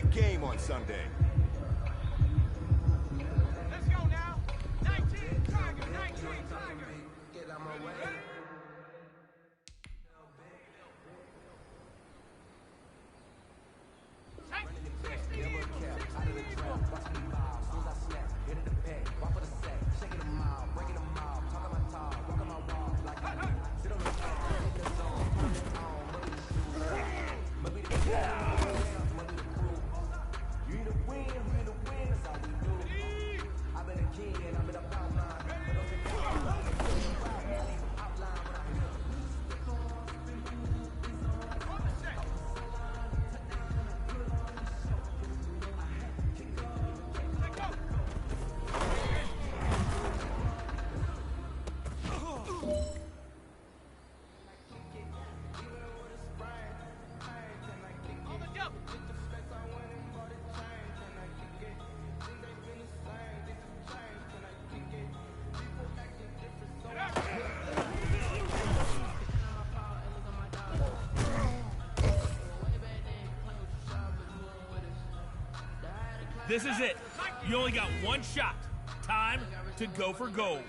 big game on Sunday. Let's go now. 19 Tiger, 19 Tiger. Get out my way. This is it. You only got one shot. Time to go for gold.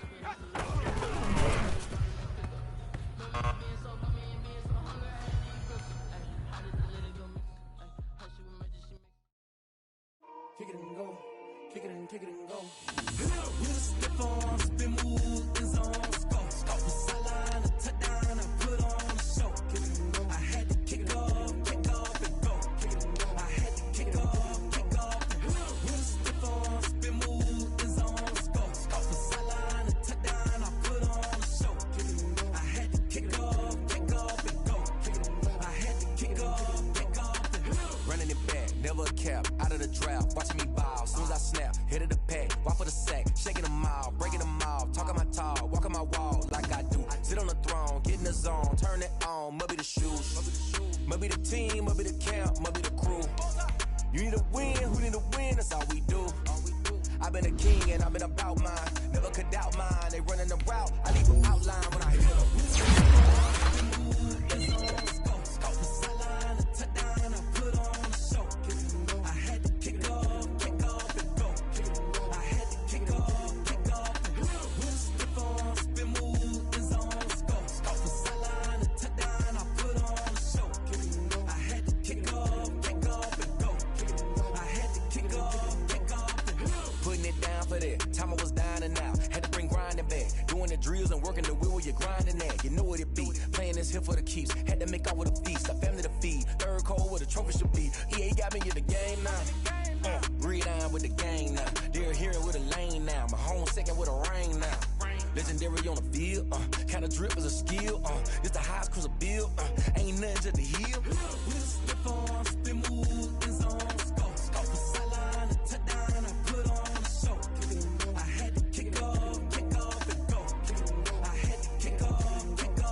Kick it and go. Kick it and go. With a stiff arm, spin move, in zone, go. The sideline, a touchdown, I put on a show. Kick it and go. I had to kick off and go. Kick it and go. I had to kick off and go. With a stiff arm, spin move, in zone, go. The sideline, a touchdown, I put on a show. Kick it and go. I had to kick off and go. Kick it and go. I had to kick off and go. Running it back, never a cap, out of the draft, watching me ball. Soon as I snap, hit of the pack, walk for the sack, shaking them all, breaking them off, talking my talk, walking my wall like I do. Sit on the throne, get in the zone, turn it on, must be the shoes, must be the team, must be the camp, must be the crew. You need to win, who need to win, that's all we do. I've been a king and I've been about mine, never could doubt mine, they running the route, I leave them outline when I hit them. Time I was dying and out, had to bring grinding back. Doing the drills and working the wheel where you're grinding at. You know what it be, playing this here for the keeps. Had to make out with a feast, a family to feed. Third cold where the trophy should be. EA got me in the game now. Breed on with the gang now. They're hearing with a lane now. My home second with a rain now. Legendary on the field, kind of drip is a skill. It's the highest cruiser bill, ain't nothing to the hill. With a stiff arm, spin move, in zone, go. The sideline, a touchdown, I put on a show. I had to kick off and go. I had to kick off and go.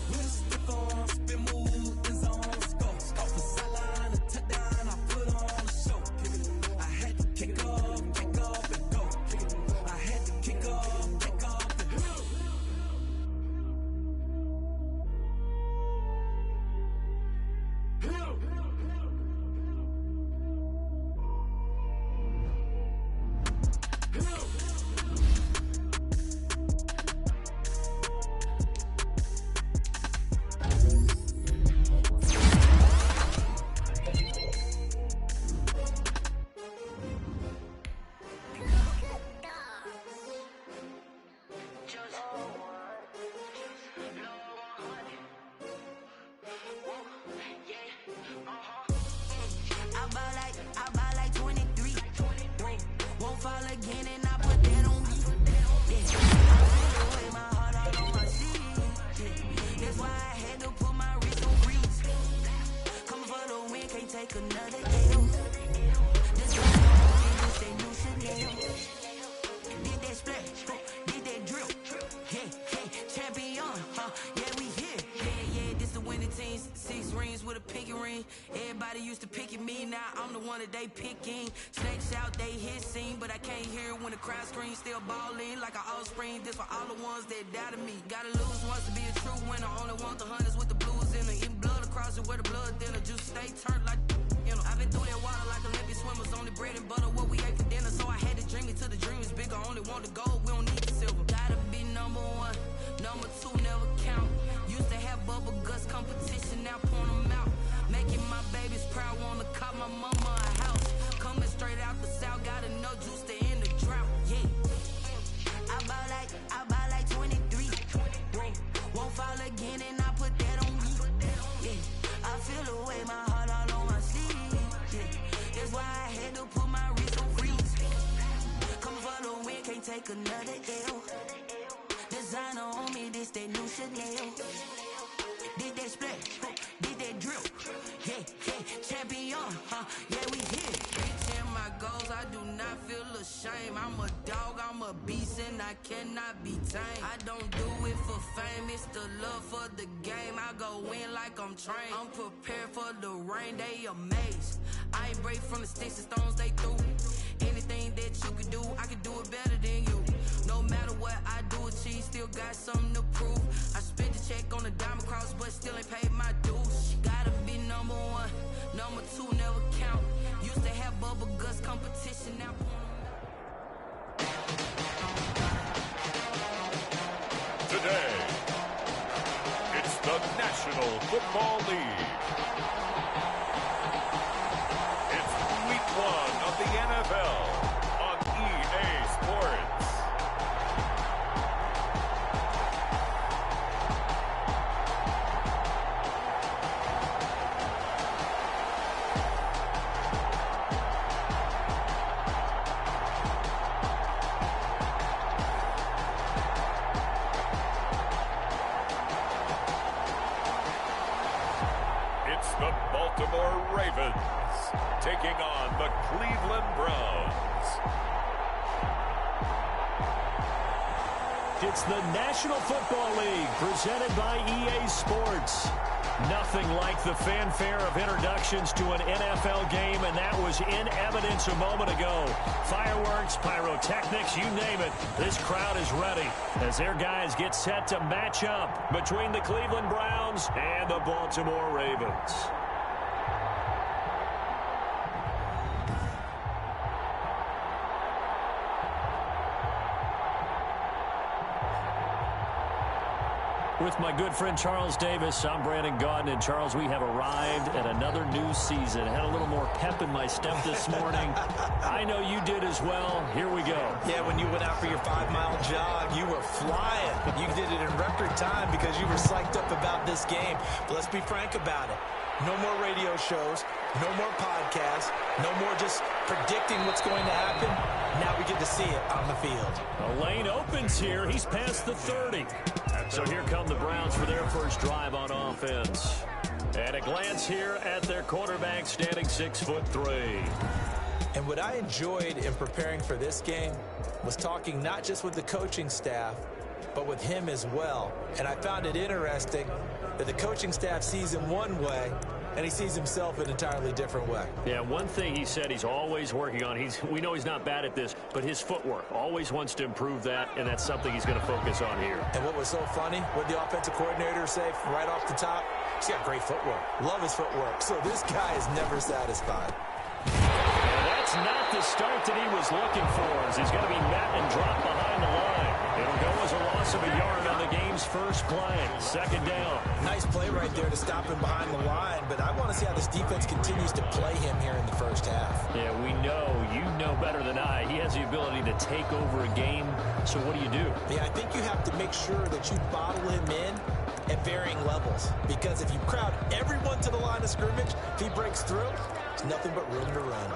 With a stiff arm, spin move, in zone, go. The sideline, a touchdown, I put on a show. I had to kick off and go. I had to kick off and go. I buy like 23. Won't fall again and I put that on me. Yeah. I feel away my heart all on my sleeve. That's why I had to put my wrist on freeze. Coming for the win, can't take another L. This is that new Chanel. Did that splash, did that drill. Yeah, champion, yeah, we here. Yeah, this the winning team. 6 rings with a pinky ring. Everybody used to pick at me, now I'm the one that they picking. Snakes out, they hit scene, but I can't hear it when the crowd screams. Still ballin' like an offspring. This for all the ones that doubted me. Gotta lose once to be a true winner. Only want the hunters with the blues in it. Eating blood across it where the blood thinner. Just stay turned like, you know. I've been through that water like a and butter, what we ate for dinner. So I had to dream it till the dream is bigger. Only want the gold, we don't need the silver. Gotta be number one, number two never count. Used to have bubble guts competition, now point them out. Making my babies proud, wanna cop my mama a house. Coming straight out the south, got enough juice to end the drought. Yeah, I buy like 23. Won't fall again, and I put that on me. Yeah, I feel the way, my heart all on my sleeve. Yeah, that's why I had to put my wrist on freeze. Coming for the win, can't take another L. Designer on me, this that new Chanel. Did that split, did that drill. Yeah, champion, yeah, we here. Reaching my goals, I do not feel ashamed. I'm a dog, I'm a beast, and I cannot be tamed. I don't do it for fame, it's the love for the game. I go in like I'm trained. I'm prepared for the rain, they amazed. I ain't break from the sticks and stones they threw. Anything that you can do, I can do it better than you. No matter what I do, achieve, still got something to prove. I spent the check on the diamond cross, but still ain't paid my dues. Gotta be number one, number two never count. Used to have bubble guts competition, now Today, it's the National Football League. It's week 1 of the NFL on EA Sports. It's the Baltimore Ravens taking on the Cleveland Browns. It's the National Football League presented by EA Sports. Nothing like the fanfare of introductions to an NFL game, and that was in evidence a moment ago. Fireworks, pyrotechnics, you name it. This crowd is ready as their guys get set to match up between the Cleveland Browns and the Baltimore Ravens. With my good friend Charles Davis, I'm Brandon Gaudin. And Charles, we have arrived at another new season. Had a little more pep in my step this morning. I know you did as well. Here we go. Yeah, when you went out for your 5-mile jog, you were flying. You did it in record time because you were psyched up about this game. But let's be frank about it. No more radio shows, no more podcasts, no more just predicting what's going to happen. Now we get to see it on the field. A lane opens here. He's past the 30. So here come the Browns for their first drive on offense. And a glance here at their quarterback standing 6'3". And what I enjoyed in preparing for this game was talking not just with the coaching staff, but with him as well. And I found it interesting that the coaching staff sees him one way, and he sees himself an entirely different way. Yeah, one thing he said he's always working on, we know he's not bad at this, but his footwork, always wants to improve that, and that's something he's going to focus on here. And what was so funny, what the offensive coordinator say right off the top, he's got great footwork. Love his footwork. So this guy is never satisfied. And that's not the start that he was looking for, as he's going to be met and dropped behind the line. It'll go as a loss of a yard on the game's first play. Second down. Nice play right there to stop him behind the line, but I want to see how this defense continues to play him here in the first half. Yeah, we know, you know better than I, he has the ability to take over a game. So what do you do? Yeah, I think you have to make sure that you bottle him in at varying levels, because if you crowd everyone to the line of scrimmage, if he breaks through, there's nothing but room to run.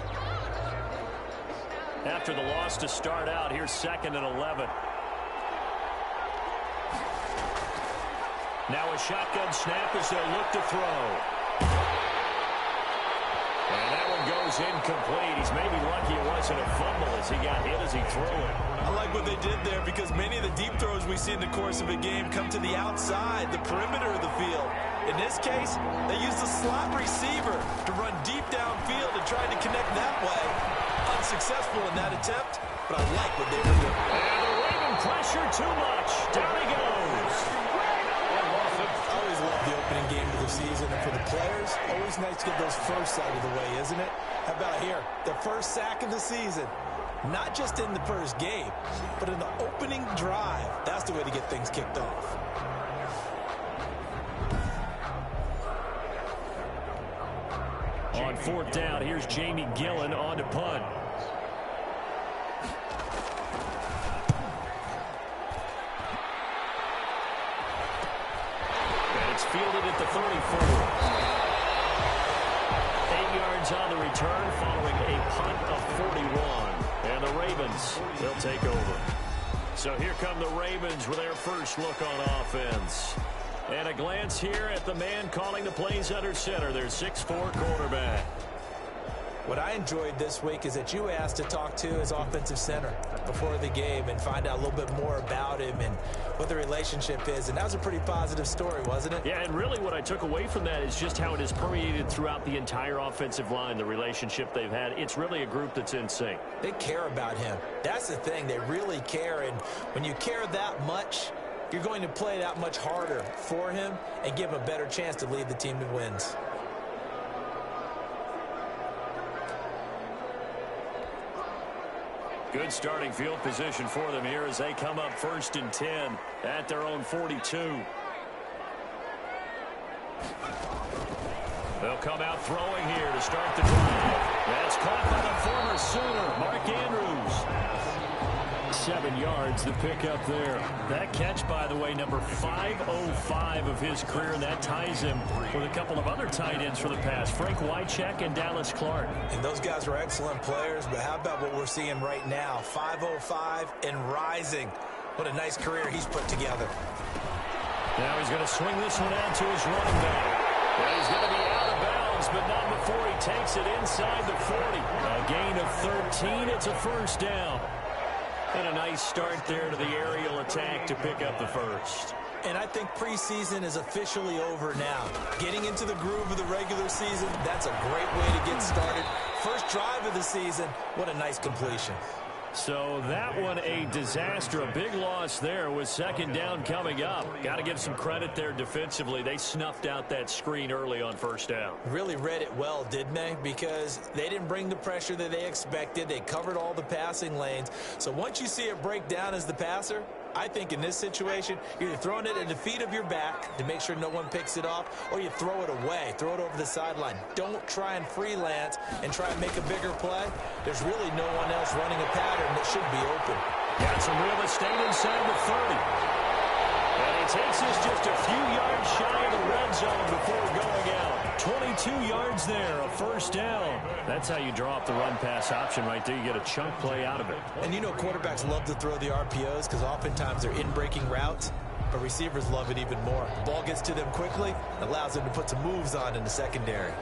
After the loss to start out, here's 2nd and 11. Now a shotgun snap as they'll look to throw. And that one goes incomplete. He's maybe lucky it wasn't a fumble as he got hit as he threw it. I like what they did there because many of the deep throws we see in the course of a game come to the outside, the perimeter of the field. In this case, they used a slot receiver to run deep downfield and tried to connect that way. Unsuccessful in that attempt, but I like what they were doing. And the Raven pressure too much. Down he goes. Always love the opening game of the season. And for the players, always nice to get those firsts out of the way, isn't it? How about here? The first sack of the season. Not just in the first game, but in the opening drive. That's the way to get things kicked off. On fourth down, here's Jamie Gillen on to punt. And it's fielded at the 34. 8 yards on the return following a punt of 41. And the Ravens, they'll take over. So here come the Ravens with their first look on offense. And a glance here at the man calling the plays under center, their 6'4" quarterback. What I enjoyed this week is that you asked to talk to his offensive center before the game and find out a little bit more about him and what the relationship is. And that was a pretty positive story, wasn't it? Yeah, and really what I took away from that is just how it has permeated throughout the entire offensive line, the relationship they've had. It's really a group that's in sync. They care about him. That's the thing. They really care. And when you care that much, you're going to play that much harder for him and give him a better chance to lead the team to wins. Good starting field position for them here as they come up 1st and 10 at their own 42. They'll come out throwing here to start the drive. That's caught by the former Sooner, Mark Andrews. 7 yards, the pickup there. That catch, by the way, number 505 of his career, and that ties him with a couple of other tight ends for the past, Frank Wycheck and Dallas Clark. And those guys are excellent players, but how about what we're seeing right now? 505 and rising. What a nice career he's put together. Now he's going to swing this one out to his running back. And he's going to be out of bounds, but not before he takes it inside the 40. A gain of 13. It's a first down. And a nice start there to the aerial attack to pick up the first. And I think preseason is officially over now. Getting into the groove of the regular season, that's a great way to get started. First drive of the season, what a nice completion. So that one a disaster. A big loss there with 2nd down coming up. Got to give some credit there defensively. They snuffed out that screen early on 1st down. Really read it well, didn't they? Because they didn't bring the pressure that they expected. They covered all the passing lanes. So once you see it break down as the passer, I think in this situation, you're either throwing it at the feet of your back to make sure no one picks it off, or you throw it away, throw it over the sideline. Don't try and freelance and try and make a bigger play. There's really no one else running a pattern that should be open. Got some real estate inside the 30. And he takes us just a few yards shy of the red zone before going out. 22 yards there, a first down. That's how you draw up the run-pass option right there. You get a chunk play out of it. And you know quarterbacks love to throw the RPOs because oftentimes they're in-breaking routes, but receivers love it even more. The ball gets to them quickly, allows them to put some moves on in the secondary.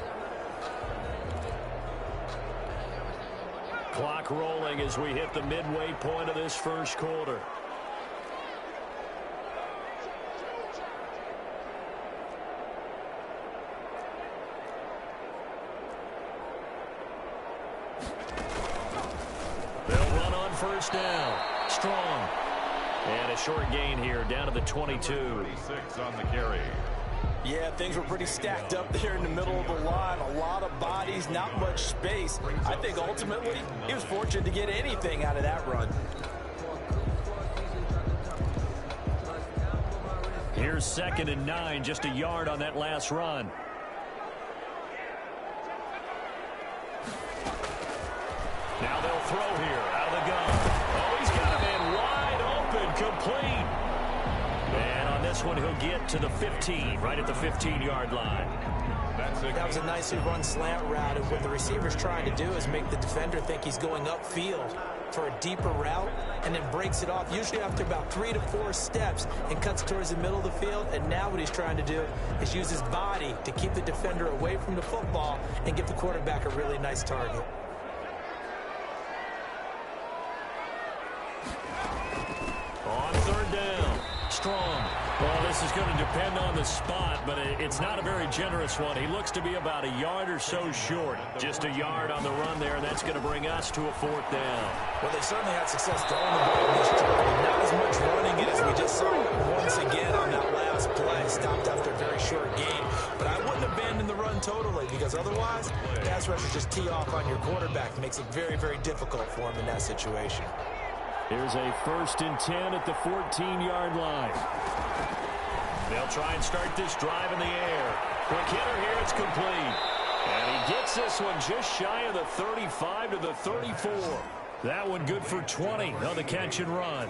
Clock rolling as we hit the midway point of this first quarter. First down. Strong. And a short gain here down to the 22. 26 on the carry. Yeah, things were pretty stacked up there in the middle of the line. A lot of bodies, not much space. I think ultimately he was fortunate to get anything out of that run. Here's 2nd and 9, just a yard on that last run. Now they'll throw here out of the gun. Oh, he's got a man wide open, complete. And on this one, he'll get to the 15, right at the 15-yard line. That was a nicely run slant route, and what the receiver's trying to do is make the defender think he's going upfield for a deeper route, and then breaks it off, usually after about 3 to 4 steps, and cuts towards the middle of the field. And now what he's trying to do is use his body to keep the defender away from the football and give the quarterback a really nice target. On 3rd down, Strong. Well, this is going to depend on the spot, but it's not a very generous one. He looks to be about a yard or so short. Just a yard on the run there, and that's going to bring us to a 4th down. Well, they certainly had success throwing the ball in this drive. Not as much running it as we just saw once again on that last pass play, stopped after a very short gain. But I wouldn't abandon the run totally, because otherwise, pass rushers just tee off on your quarterback. It makes it very, very difficult for him in that situation. Here's a 1st and 10 at the 14-yard line. They'll try and start this drive in the air. Quick hitter here, it's complete. And he gets this one just shy of the 35 to the 34. That one good for 20 on the catch and run.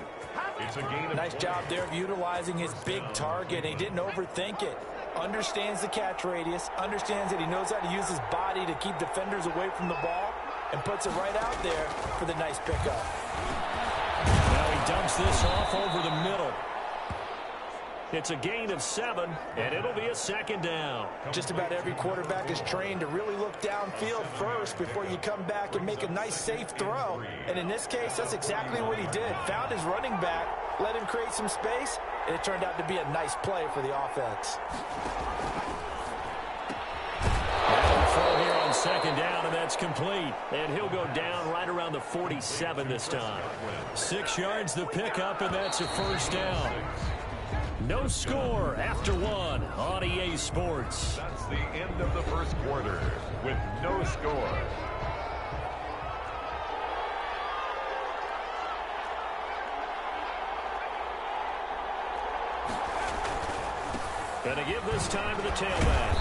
It's a gain of Nice job there of utilizing his big target. He didn't overthink it. Understands the catch radius, understands that he knows how to use his body to keep defenders away from the ball, and puts it right out there for the nice pickup. Now he dumps this off over the middle. It's a gain of 7, and it'll be a 2nd down. Just about every quarterback is trained to really look downfield first before you come back and make a nice, safe throw. And in this case, that's exactly what he did. Found his running back, let him create some space, and it turned out to be a nice play for the offense. Throw here on 2nd down, and that's complete. And he'll go down right around the 47 this time. 6 yards the pickup, and that's a 1st down. No score after 1 on EA Sports. That's the end of the first quarter with no score. Gonna give this time to the tailback.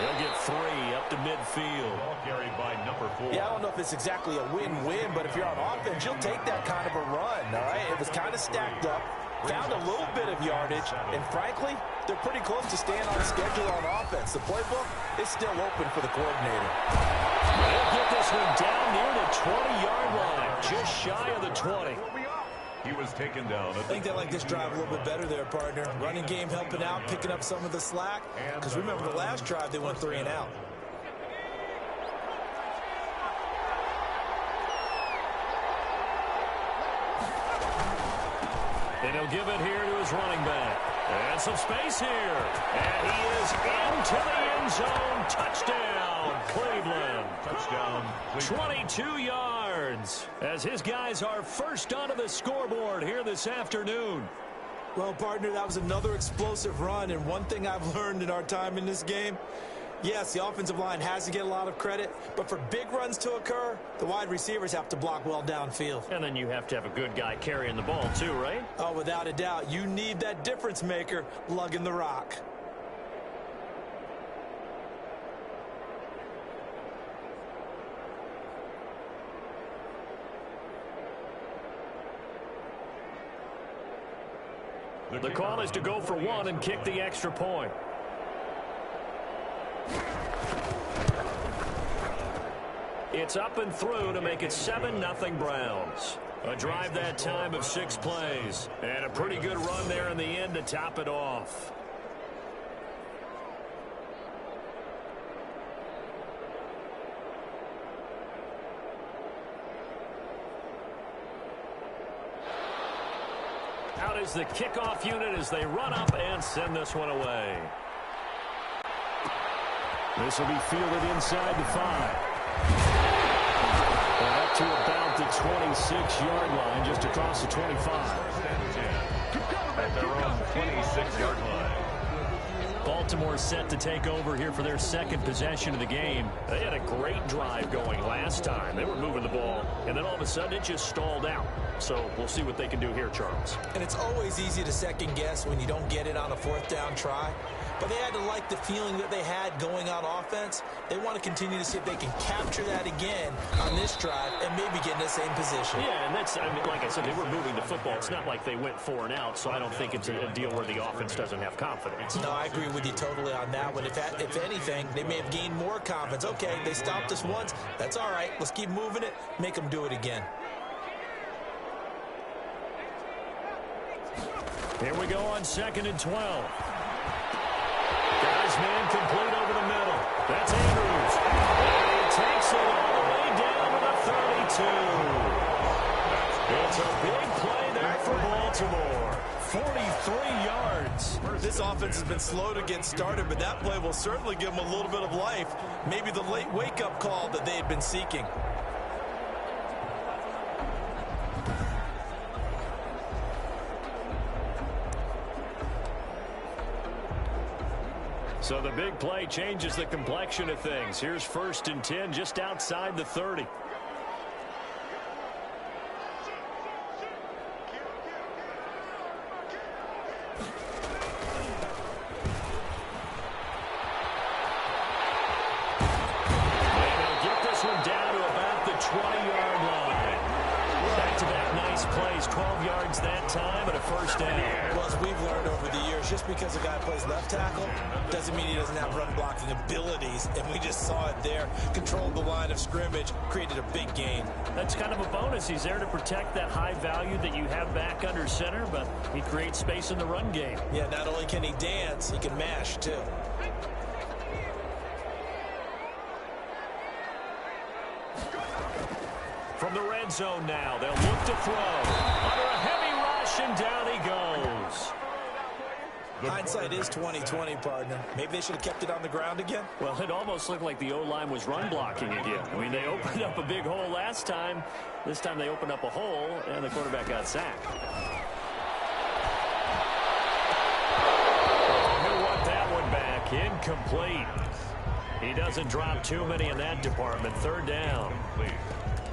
He'll get 3 up to midfield. Ball carried by number 4. Yeah, I don't know if it's exactly a win-win, but if you're on offense, you'll take that kind of a run, all right? It was kind of stacked up. Found a little bit of yardage, and frankly, they're pretty close to staying on schedule on offense. The playbook is still open for the coordinator. They'll get this one down near the 20-yard line, just shy of the 20. He was taken down. I think they like this drive a little bit better there, partner. Running game helping out, picking up some of the slack. Because remember, the last drive, they went 3 and out. And he'll give it here to his running back. And some space here. And he is into the end zone. Touchdown, Cleveland. Touchdown, Cleveland. 22 yards as his guys are first onto the scoreboard here this afternoon. Well, partner, that was another explosive run. And one thing I've learned in our time in this game, yes, the offensive line has to get a lot of credit, but for big runs to occur, the wide receivers have to block well downfield. And then you have to have a good guy carrying the ball too, right? Oh, without a doubt. You need that difference maker lugging the rock. The call is to go for 1 and kick the extra point. It's up and through to make it 7-0 Browns. A drive that time of 6 plays. And a pretty good run there in the end to top it off. Out is the kickoff unit as they run up and send this one away. This will be fielded inside the 5. And up to about the 26-yard line, just across the 25. At their own 26-yard line. Baltimore set to take over here for their 2nd possession of the game. They had a great drive going last time. They were moving the ball, and then all of a sudden it just stalled out. So we'll see what they can do here, Charles. And it's always easy to second guess when you don't get it on a 4th down try. But they had to like the feeling that they had going on offense. They want to continue to see if they can capture that again on this drive and maybe get in the same position. Yeah, and that's, I mean, like I said, they were moving the football. It's not like they went 4 and out, so I don't think it's a deal where the offense doesn't have confidence. No, I agree with you totally on that one. If anything, they may have gained more confidence. Okay, they stopped us once. That's all right. Let's keep moving it. Make them do it again. Here we go on 2nd and 12. Guys, man, complete over the middle. That's Andrews. And he takes it all the way down to the 32. It's a big play there for Baltimore. 43 yards. This offense has been slow to get started, but that play will certainly give them a little bit of life. Maybe the late wake-up call that they had been seeking. So the big play changes the complexion of things. Here's 1st and 10 just outside the 30. Down to about the 20-yard line. Back-to-back nice plays, 12 yards that time and a 1st down. Well, as we've learned over the years, just because a guy plays left tackle doesn't mean he doesn't have run-blocking abilities, and we just saw it there. Controlled the line of scrimmage, created a big gain. That's kind of a bonus. He's there to protect that high value that you have back under center, but he creates space in the run game. Yeah, not only can he dance, he can mash, too. From the red zone now, they'll look to throw. Under a heavy rush, and down he goes. Hindsight is 20/20, partner. Maybe they should have kept it on the ground again. Well, it almost looked like the O-line was run blocking again. I mean, they opened up a big hole last time. This time they opened up a hole, and the quarterback got sacked. He'll want that one back. Incomplete. He doesn't drop too many in that department. 3rd down.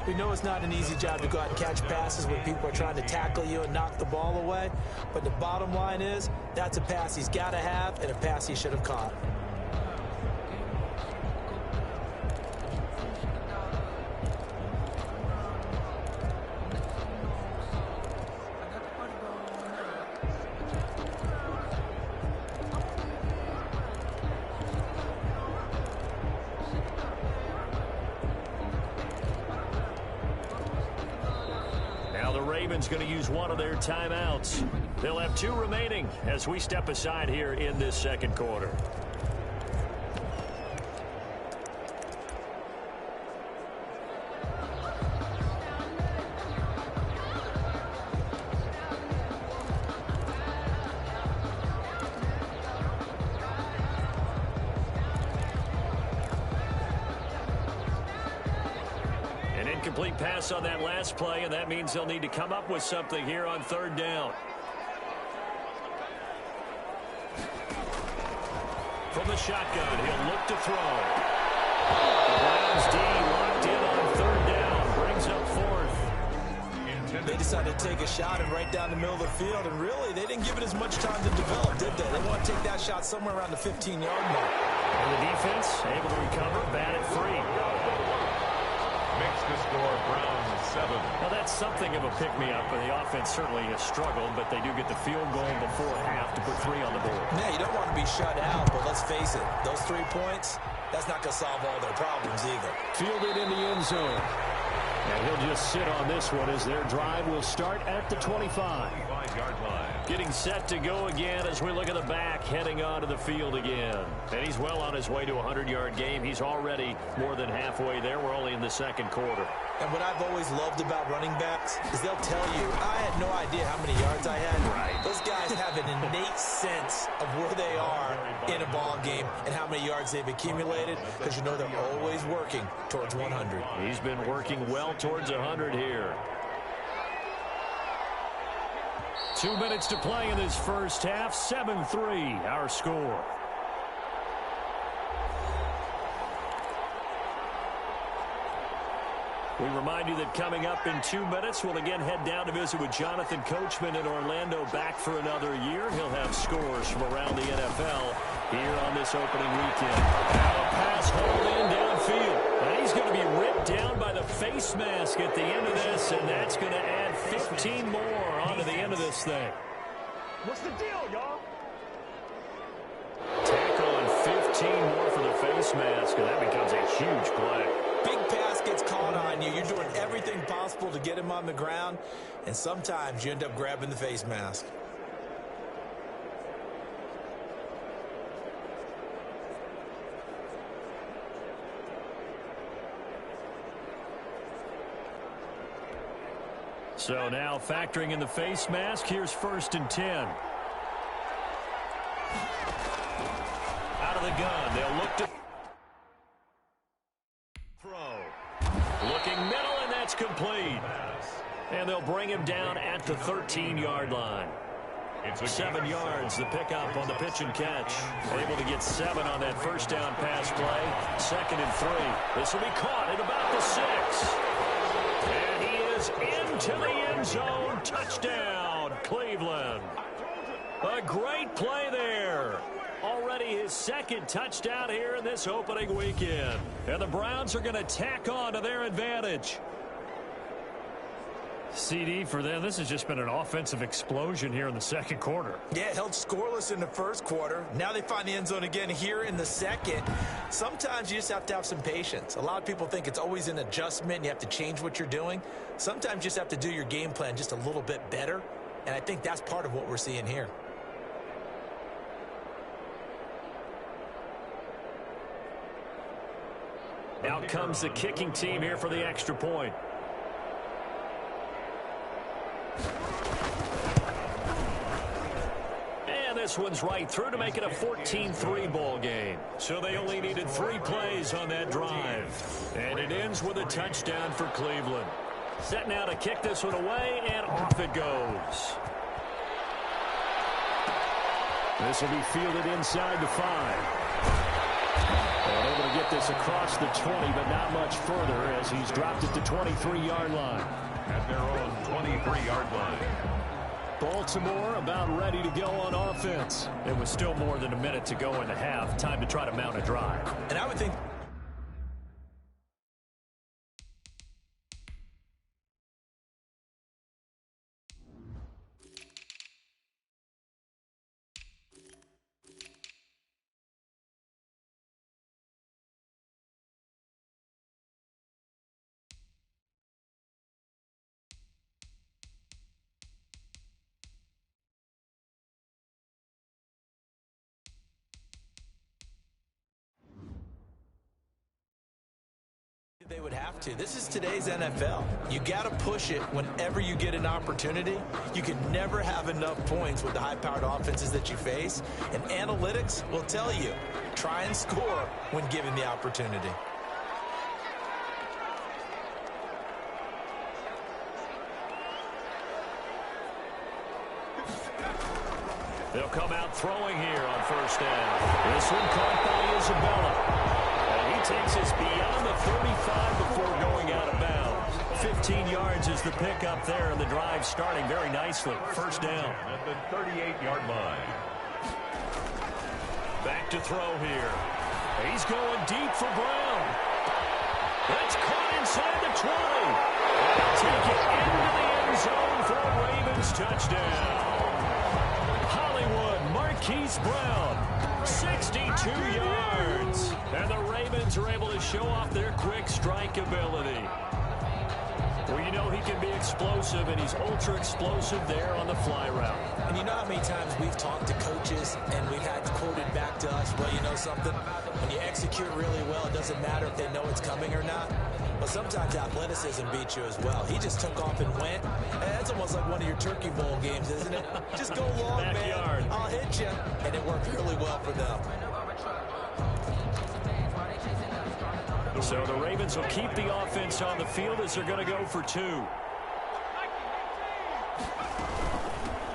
We know it's not an easy job to go out and catch passes when people are trying to tackle you and knock the ball away. But the bottom line is, that's a pass he's got to have and a pass he should have caught. Going to use one of their timeouts. They'll have 2 remaining as we step aside here in this 2nd quarter. Incomplete pass on that last play, and that means they'll need to come up with something here on 3rd down. From the shotgun, he'll look to throw. The Browns D locked in on 3rd down, brings up 4th. They decided to take a shot and right down the middle of the field, and really, they didn't give it as much time to develop, did they? They want to take that shot somewhere around the 15-yard mark. And the defense able to recover, batted free. Makes the score Browns 7. Well, that's something of a pick-me-up, but the offense certainly has struggled, but they do get the field goal before half to put 3 on the board. Yeah, you don't want to be shut out, but let's face it, those 3 points, that's not going to solve all their problems either. Fielded in the end zone. And he'll just sit on this one as their drive will start at the 25-yard line. Getting set to go again as we look at the back, heading onto the field again. And he's well on his way to a 100-yard game. He's already more than halfway there. We're only in the 2nd quarter. And what I've always loved about running backs is they'll tell you, I had no idea how many yards I had. Right. Those guys have an innate sense of where they are in a ball game and how many yards they've accumulated, because you know they're always working towards 100. He's been working well towards 100 here. 2 minutes to play in this first half. 7-3 our score. We remind you that coming up in 2 minutes, we'll again head down to visit with Jonathan Coachman in Orlando, back for another year. He'll have scores from around the NFL here on this opening weekend. Now a pass hauled in downfield. And he's going to be ripped down by the face mask at the end of this, and that's going to add 15 more onto the end of this thing. What's the deal, y'all? Tackle and 15 more for the face mask, and that becomes a huge play. Big pass gets caught on you. You're doing everything possible to get him on the ground, and sometimes you end up grabbing the face mask. So now factoring in the face mask, here's 1st and 10. Out of the gun, they'll look to throw. Looking middle, and that's complete. And they'll bring him down at the 13-yard line. 7 yards, the pickup on the pitch and catch. Able to get 7 on that first down pass play. 2nd and 3. This will be caught at about the 6. And he is into the end zone. Touchdown, Cleveland. A great play there. Already his 2nd touchdown here in this opening weekend. And the Browns are going to tack on to their advantage. CD, for them, this has just been an offensive explosion here in the second quarter. Yeah, held scoreless in the first quarter. Now they find the end zone again here in the second. Sometimes you just have to have some patience. A lot of people think it's always an adjustment and you have to change what you're doing. Sometimes you just have to do your game plan just a little bit better. And I think that's part of what we're seeing here. Out comes the kicking team here for the extra point. And this one's right through to make it a 14-3 ball game. So they only needed 3 plays on that drive. And it ends with a touchdown for Cleveland. Set now to kick this one away, and off it goes. This will be fielded inside the 5. And able to get this across the 20, but not much further as he's dropped it to 23-yard line. At their own 23-yard line. Baltimore about ready to go on offense. It was still more than a minute to go in the half. Time to try to mount a drive. And I would think they would have to. This is today's NFL. You got to push it whenever you get an opportunity. You can never have enough points with the high-powered offenses that you face. And analytics will tell you, try and score when given the opportunity. They'll come out throwing here on first down. This one caught by Isabella. And he takes us beyond the 35 before going out of bounds. 15 yards is the pickup there, and the drive starting very nicely. First down. At the 38-yard line. Back to throw here. He's going deep for Brown. That's caught inside the 20. They'll take it into the end zone for a Ravens touchdown. Hollywood Marquise Brown, 62 yards. And the Ravens are able to show off their quick strike ability. Well, you know he can be explosive, and he's ultra-explosive there on the fly route. And you know how many times we've talked to coaches and we've had quoted back to us, well, you know something? When you execute really well, it doesn't matter if they know it's coming or not. But sometimes athleticism beats you as well. He just took off and went. And that's almost like one of your Turkey Bowl games, isn't it? Just go long, Backyard. man. I'll hit you. And it worked really well for them. So the Ravens will keep the offense on the field as they're going to go for 2.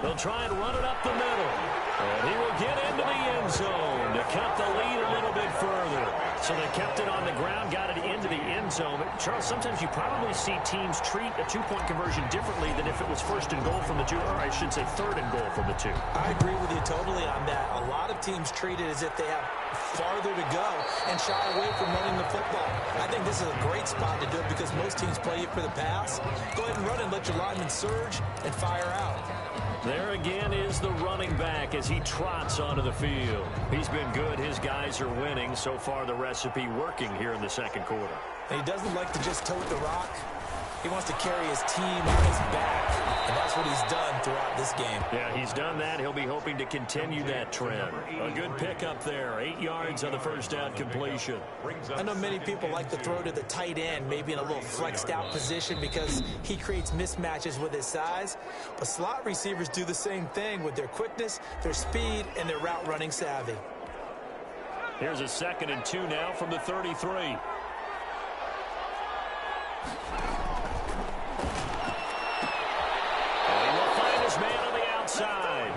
They'll try and run it up the middle. And he will get into the end zone to cut the lead a little bit further. So they kept it on the ground, got it into the end zone. But Charles, sometimes you probably see teams treat a 2-point conversion differently than if it was first and goal from the 2, or I should say third and goal from the 2. I agree with you totally on that. A lot of teams treat it as if they have farther to go and shy away from running the football. I think this is a great spot to do it because most teams play you for the pass. Go ahead and run and let your linemen surge and fire out. There again is the running back as he trots onto the field. He's been good. His guys are winning. So far, the recipe working here in the second quarter. And he doesn't like to just tote the rock. He wants to carry his team on his back, and that's what he's done throughout this game. Yeah, he's done that. He'll be hoping to continue that trend. A good pickup there. 8 yards on the first down completion. I know many people like to throw to the tight end, maybe in a little flexed out position because he creates mismatches with his size. But slot receivers do the same thing with their quickness, their speed, and their route running savvy. Here's a 2nd and 2 now from the 33. Man on the outside.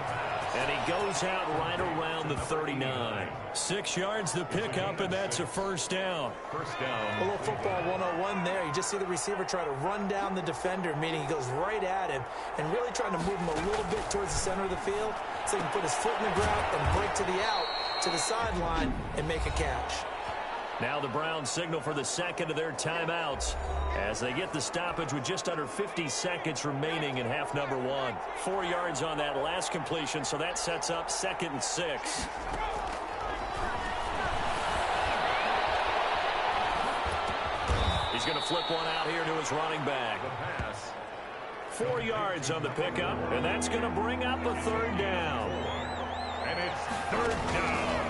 goes out right around the 39. 6 yards the pickup, and that's a first down. First down. A little football 101 there. You just see the receiver try to run down the defender, meaning he goes right at him and really trying to move him a little bit towards the center of the field so he can put his foot in the ground and break to the out, to the sideline, and make a catch. Now the Browns signal for the second of their timeouts as they get the stoppage with just under 50 seconds remaining in half number 1. 4 yards on that last completion, so that sets up 2nd and 6. He's going to flip one out here to his running back. 4 yards on the pickup, and that's going to bring up a 3rd down. And it's 3rd down.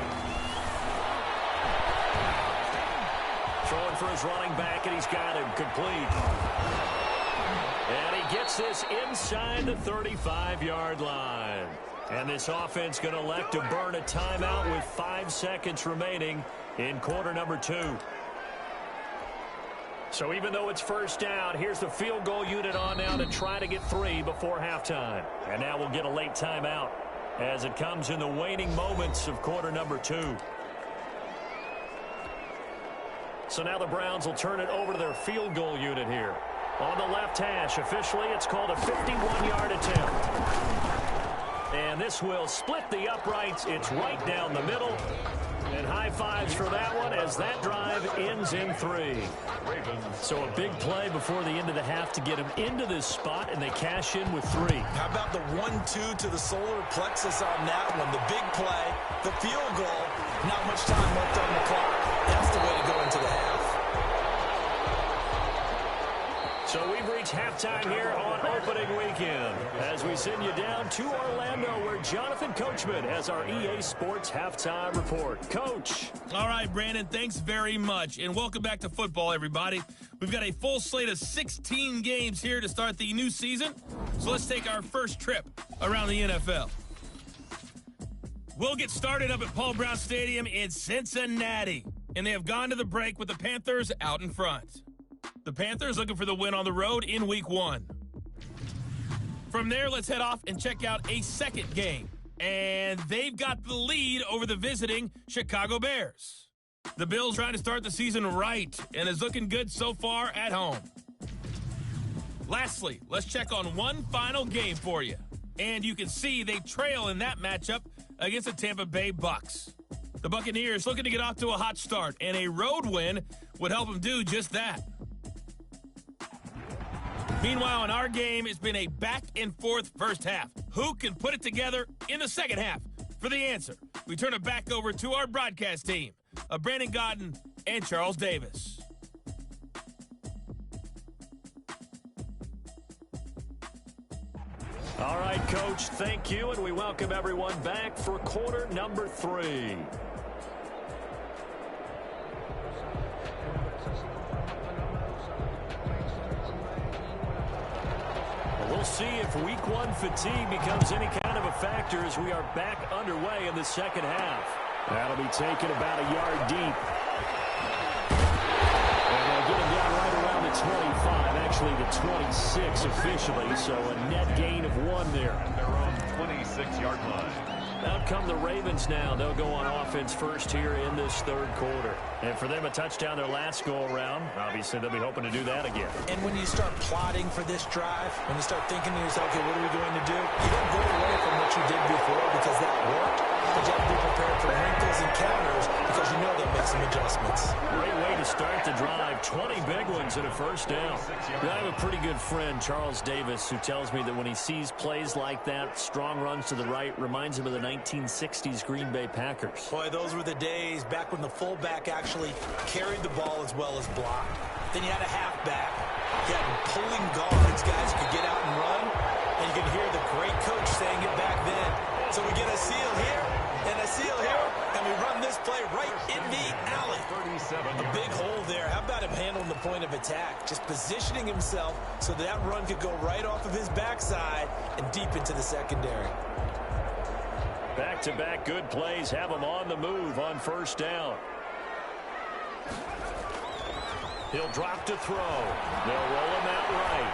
Throwing for his running back, and he's got him complete. And he gets this inside the 35-yard line. And this offense going to elect to burn a timeout with 5 seconds remaining in quarter number 2. So even though it's first down, here's the field goal unit on now to try to get 3 before halftime. And now we'll get a late timeout as it comes in the waning moments of quarter number 2. So now the Browns will turn it over to their field goal unit here. On the left hash, officially, it's called a 51-yard attempt. And this will split the uprights. It's right down the middle. And high fives for that one as that drive ends in 3. So a big play before the end of the half to get them into this spot, and they cash in with 3. How about the 1-2 to the solar plexus on that one? The big play, the field goal, not much time left on the clock. That's the way to go into the half. So we've reached halftime here on opening weekend as we send you down to Orlando where Jonathan Coachman has our EA Sports halftime report. Coach. All right, Brandon, thanks very much. And welcome back to football, everybody. We've got a full slate of 16 games here to start the new season. So let's take our first trip around the NFL. We'll get started up at Paul Brown Stadium in Cincinnati. And they have gone to the break with the Panthers out in front. The Panthers looking for the win on the road in Week 1. From there, let's head off and check out a second game. And they've got the lead over the visiting Chicago Bears. The Bills trying to start the season right and is looking good so far at home. Lastly, let's check on one final game for you. And you can see they trail in that matchup against the Tampa Bay Bucks. The Buccaneers looking to get off to a hot start, and a road win would help them do just that. Meanwhile, in our game, it's been a back-and-forth first half. Who can put it together in the second half? For the answer, we turn it back over to our broadcast team of Brandon Godden and Charles Davis. All right, Coach, thank you, and we welcome everyone back for quarter number 3. We'll see if Week 1 fatigue becomes any kind of a factor as we are back underway in the second half. That'll be taken about a yard deep. And they'll get him down right around the 25, actually the 26 officially, so a net gain of 1 there. Their own 26-yard line. Out come the Ravens now. They'll go on offense first here in this third quarter. And for them, a touchdown their last go-around. Obviously, they'll be hoping to do that again. And when you start plotting for this drive, when you start thinking to yourself, okay, what are we going to do? You don't go away from what you did before because that worked. But you have to be prepared for wrinkles and counters because you know they'll make some adjustments. Great way to start the drive. 20 big ones and a first down. I have a pretty good friend, Charles Davis, who tells me that when he sees plays like that, strong runs to the right, reminds him of the 1960s Green Bay Packers. Boy, those were the days back when the fullback actually carried the ball as well as blocked. Then you had a halfback. You had pulling guards, guys who could get out and run. And you could hear the great coach saying it back then. So we get a seal here and a seal here, and we run this play right in the alley. A big hole there. How about him handling the point of attack? Just positioning himself so that run could go right off of his backside and deep into the secondary. Back-to-back good plays have them on the move on first down. He'll drop to throw. They'll roll him out right.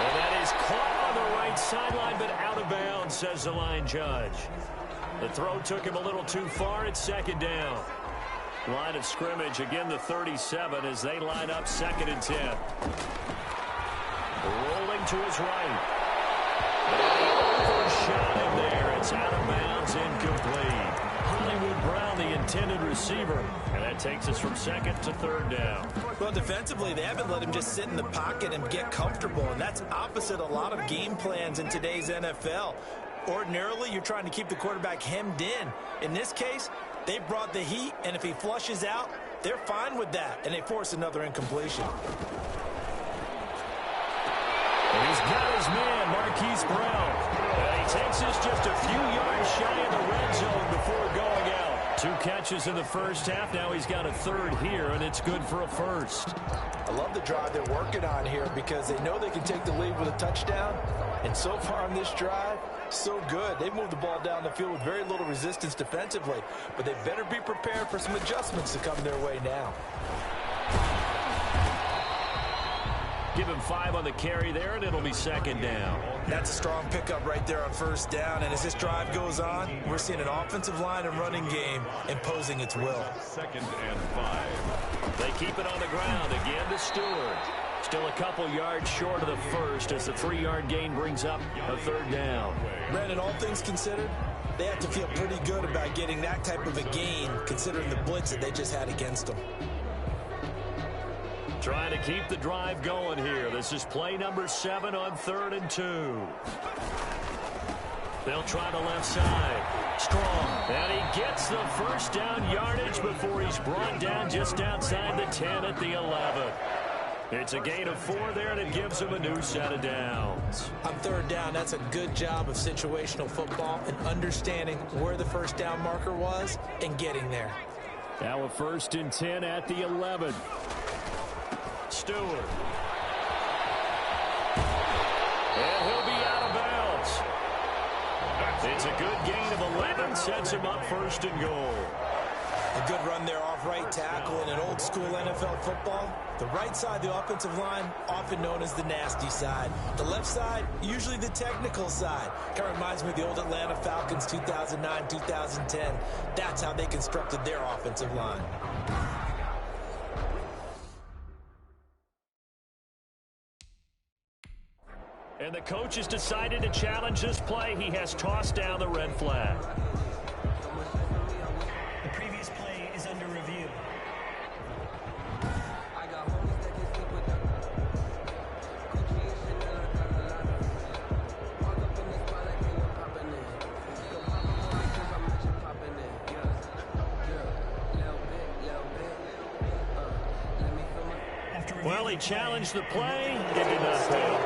And that is caught on the right right sideline, but out of bounds, says the line judge. The throw took him a little too far. It's second down. Line of scrimmage, again the 37 as they line up 2nd and 10. Rolling to his right. Overshot him there. It's out of bounds, incomplete. Hollywood Brown, the intended receiver. And that takes us from 2nd to 3rd down. Well, defensively, they haven't let him just sit in the pocket and get comfortable. And that's opposite a lot of game plans in today's NFL. Ordinarily, you're trying to keep the quarterback hemmed in. In this case, they brought the heat, and if he flushes out, they're fine with that, and they force another incompletion. And he's got his man, Marquise Brown. And he takes this just a few yards shy of the red zone before going out. 2 catches in the first half. Now he's got a 3rd here, and it's good for a 1st. I love the drive they're working on here because they know they can take the lead with a touchdown. And so far on this drive, so good. They moved the ball down the field with very little resistance defensively. But they better be prepared for some adjustments to come their way now. Give him 5 on the carry there, and it'll be 2nd down. That's a strong pickup right there on 1st down. And as this drive goes on, we're seeing an offensive line and running game imposing its will. 2nd and 5. They keep it on the ground again to Stewart. Still a couple yards short of the 1st as the 3-yard gain brings up a 3rd down. Brandon, all things considered, they have to feel pretty good about getting that type of a gain considering the blitz that they just had against them. Trying to keep the drive going here. This is play number 7 on 3rd and 2. They'll try the left side. Strong. And he gets the 1st down yardage before he's brought down just outside the 10 at the 11. It's a gain of 4 there, and it gives him a new set of downs. On 3rd down, that's a good job of situational football and understanding where the 1st down marker was and getting there. Now a 1st and 10 at the 11. Stewart. And he'll be out of bounds. It's a good gain of 11, sets him up 1st and goal. A good run there off right tackle in an old-school NFL football. The right side, the offensive line, often known as the nasty side. The left side, usually the technical side. Kind of reminds me of the old Atlanta Falcons 2009, 2010. That's how they constructed their offensive line. And the coach has decided to challenge this play. He has tossed down the red flag. The previous play is under review. Well, he challenged the play. It did not pay.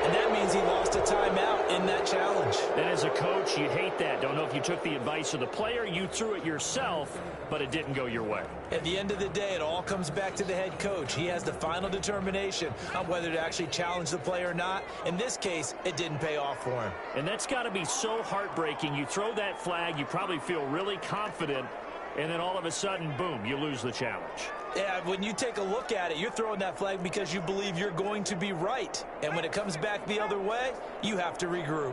And that means he lost a timeout in that challenge. And as a coach, you hate that. Don't know if you took the advice of the player, you threw it yourself, but it didn't go your way. At the end of the day, it all comes back to the head coach. He has the final determination on whether to actually challenge the play or not. In this case, it didn't pay off for him. And that's got to be so heartbreaking. You throw that flag, you probably feel really confident, and then all of a sudden, boom, you lose the challenge. Yeah, when you take a look at it, you're throwing that flag because you believe you're going to be right. And when it comes back the other way, you have to regroup.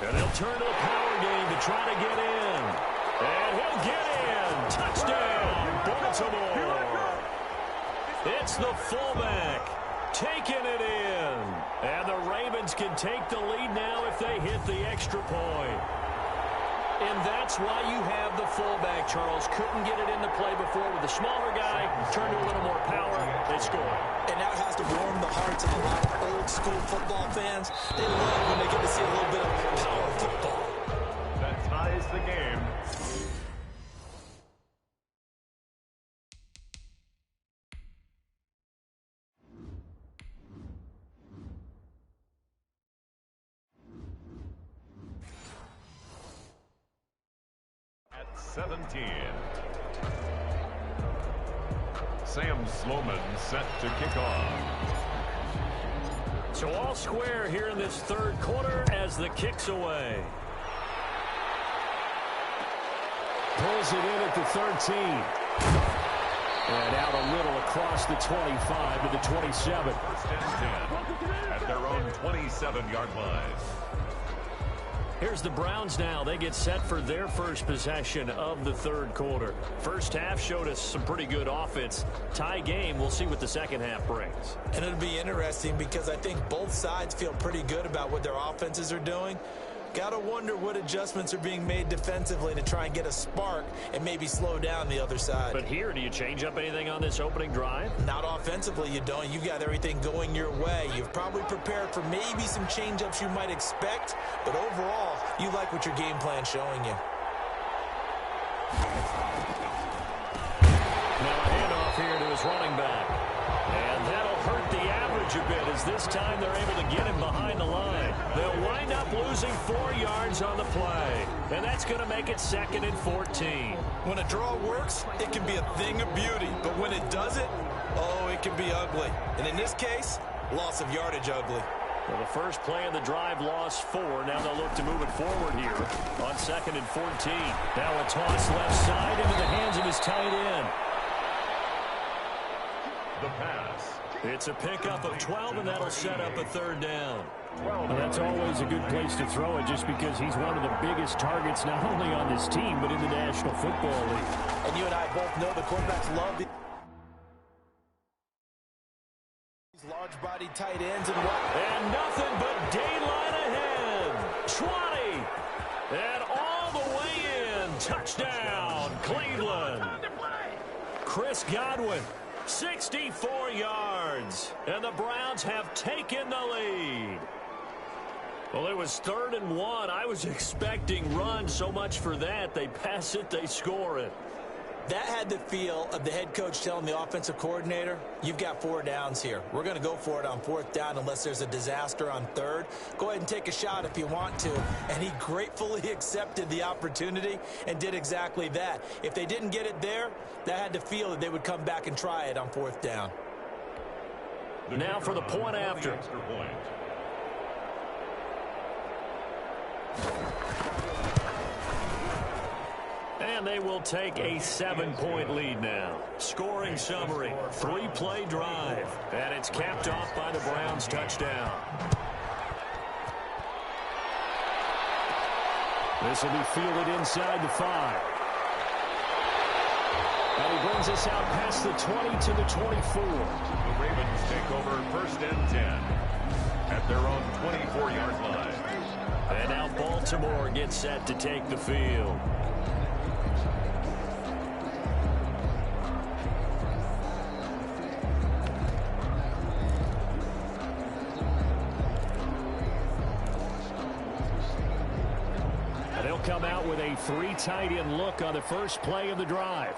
And they'll turn to a power game to try to get in. And he'll get in. Touchdown, Baltimore. It's the fullback taking it in. And the Ravens can take the lead now if they hit the extra point. And that's why you have the fullback, Charles. Couldn't get it into play before with the smaller guy. Turned to a little more power. They score. And that has to warm the hearts of a lot of old-school football fans. They love when they get to see a little bit of power football. That ties the game. At 17. Sam Sloman set to kick off. So all square here in this third quarter as the kick's away. Pulls it in at the 13. And out a little across the 25 to the 27. First and 10 at their own 27-yard line. Here's the Browns now. They get set for their first possession of the third quarter. First half showed us some pretty good offense. Tie game. We'll see what the second half brings. And it'll be interesting because I think both sides feel pretty good about what their offenses are doing. Got to wonder what adjustments are being made defensively to try and get a spark and maybe slow down the other side. But here, do you change up anything on this opening drive? Not offensively, you don't. You've got everything going your way. You've probably prepared for maybe some change-ups you might expect, but overall, you like what your game plan's showing you. Now a handoff here to his running back. And that'll hurt the average a bit as this time they're able to get him behind the line. They'll wind up losing 4 yards on the play. And that's going to make it 2nd and 14. When a draw works, it can be a thing of beauty. But when it doesn't, oh, it can be ugly. And in this case, loss of yardage ugly. Well, the first play of the drive lost 4. Now they'll look to move it forward here on 2nd and 14. Now a toss left side into the hands of his tight end. The pass. It's a pickup of 12, and that'll set up a 3rd down. Well, that's always a good place to throw it just because he's one of the biggest targets not only on this team but in the National Football League. And you and I both know the quarterbacks love these large-bodied tight ends and what? And nothing but daylight ahead. 20. And all the way in. Touchdown, Cleveland. Chris Godwin. 64 yards, and the Browns have taken the lead. Well, it was 3rd and 1. I was expecting run, so much for that. They pass it, they score it. That had the feel of the head coach telling the offensive coordinator, you've got 4 downs here. We're going to go for it on 4th down unless there's a disaster on 3rd. Go ahead and take a shot if you want to. And he gratefully accepted the opportunity and did exactly that. If they didn't get it there, that had the feel that they would come back and try it on 4th down. Now for the point after. Extra point. And they will take a 7-point lead now. Scoring summary, 3-play drive. And it's capped off by the Browns' touchdown. This will be fielded inside the 5. And he brings us out past the 20 to the 24. The Ravens take over 1st and 10 at their own 24-yard line. And now Baltimore gets set to take the field. And they'll come out with a 3 tight end look on the first play of the drive.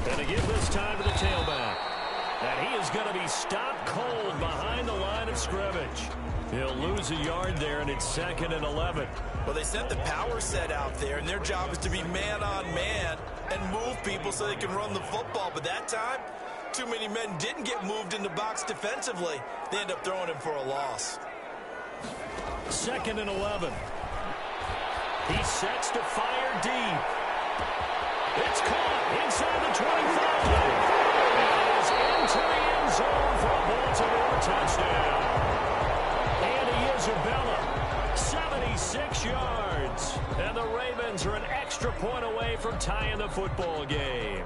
And to give this time to the tailback. And he is going to be stopped cold behind the line of scrimmage. He'll lose a yard there, and it's 2nd and 11. Well, they sent the power set out there, and their job is to be man-on-man and move people so they can run the football. But that time, too many men didn't get moved in the box defensively. They end up throwing him for a loss. 2nd and 11. He sets to fire deep. It's caught inside the 25. It is into the end zone for a Baltimore touchdown. Andy Isabella, 76 yards. And the Ravens are an extra point away from tying the football game.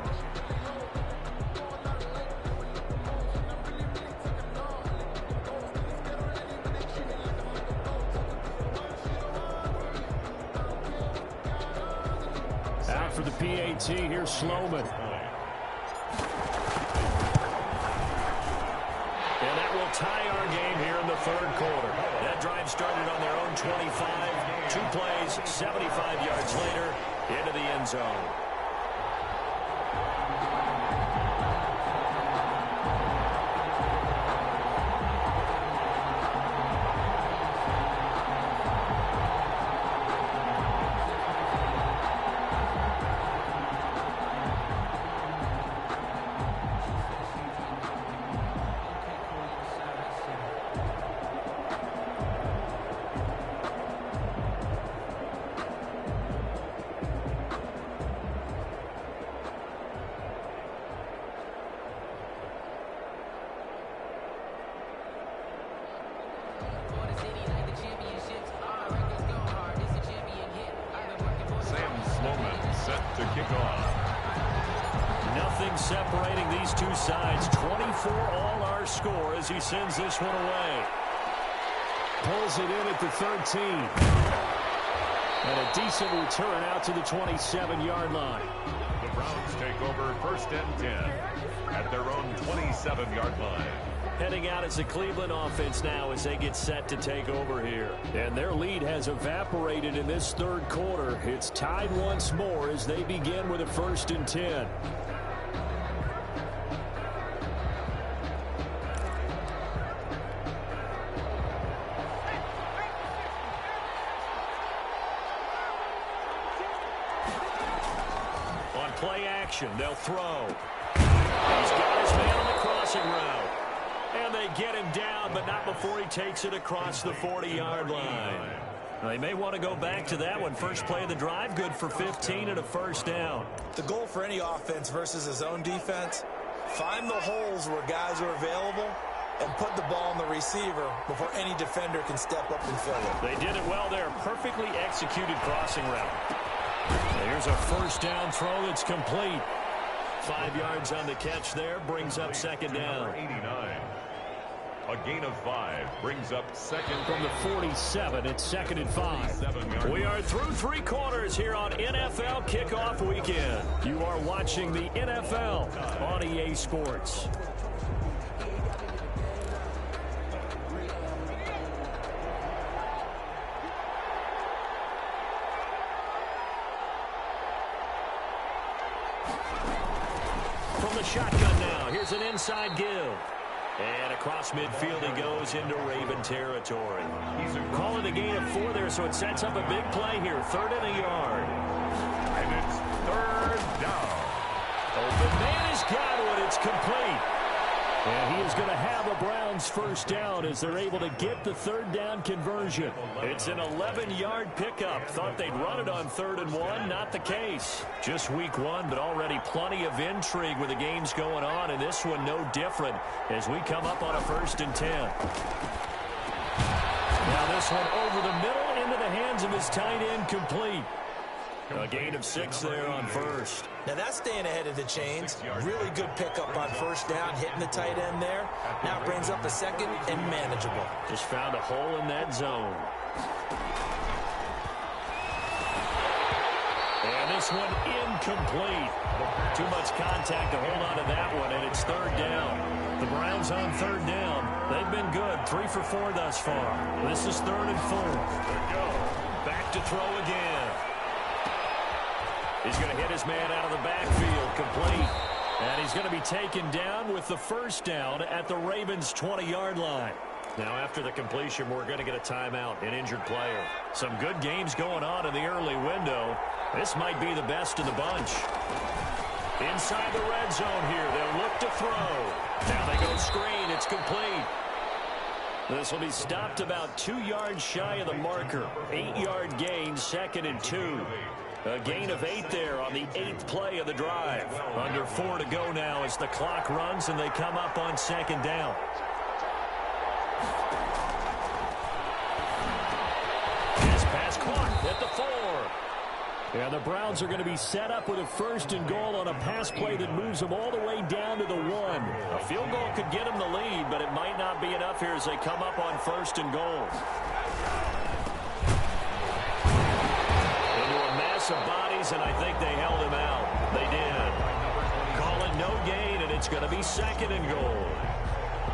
Out for the PAT, here's Sloman. And that will tie our game here in the 3rd quarter. That drive started on their own 25. 2 plays, 75 yards later, into the end zone. moment set to kick off. Nothing separating these two sides. 24 all our score as he sends this one away. Pulls it in at the 13. And a decent return out to the 27-yard line. The Browns take over 1st and 10 at their own 27-yard line. Heading out as the Cleveland offense now as they get set to take over here. And their lead has evaporated in this third quarter. It's tied once more as they begin with a 1st and 10. On play action, they'll throw. He's got his man on the crossing route. And they get him down, but not before he takes it across the 40-yard line. Now, they may want to go back to that one. First play of the drive, good for 15 and a 1st down. The goal for any offense versus his own defense, find the holes where guys are available and put the ball on the receiver before any defender can step up and fill it. They did it well there. Perfectly executed crossing route. Here's a 1st down throw that's complete. 5 yards on the catch there, brings up 2nd down. 89. A gain of 5 brings up 2nd From the 47, it's 2nd and 5. We are through 3 quarters here on NFL Kickoff Weekend. You are watching the NFL on EA Sports. From the shotgun now, here's an inside give. And across midfield he goes into Raven territory. Call it a gain of 4 there, so it sets up a big play here. 3rd and a yard. And it's 3rd down. Open man has got it. It's complete. And he is going to have a Browns 1st down as they're able to get the 3rd down conversion. It's an 11-yard pickup. Thought they'd run it on 3rd and 1. Not the case. Just week 1, but already plenty of intrigue with the games going on, and this one no different as we come up on a 1st and 10. Now this one over the middle into the hands of his tight end, complete. A gain of 6 there on 1st. Now that's staying ahead of the chains. Really good pickup on 1st down, hitting the tight end there. Now it brings up a 2nd and manageable. Just found a hole in that zone. And this one incomplete. Too much contact to hold on to that one, and it's 3rd down. The Browns on 3rd down. They've been good. 3 for 4 thus far. This is 3rd and 4. Back to throw again. He's going to hit his man out of the backfield, complete. And he's going to be taken down with the 1st down at the Ravens' 20-yard line. Now, after the completion, we're going to get a timeout, an injured player. Some good games going on in the early window. This might be the best of the bunch. Inside the red zone here, they'll look to throw. Now they go screen, it's complete. This will be stopped about 2 yards shy of the marker. 8-yard gain, 2nd and 2. A gain of 8 there on the 8th play of the drive. Under 4 to go now as the clock runs and they come up on 2nd down. This pass caught at the 4. Yeah, the Browns are going to be set up with a 1st and goal on a pass play that moves them all the way down to the 1. A field goal could get them the lead, but it might not be enough here as they come up on 1st and goal. Of bodies, and I think they held him out. They did. Call it no gain, and it's going to be 2nd and goal.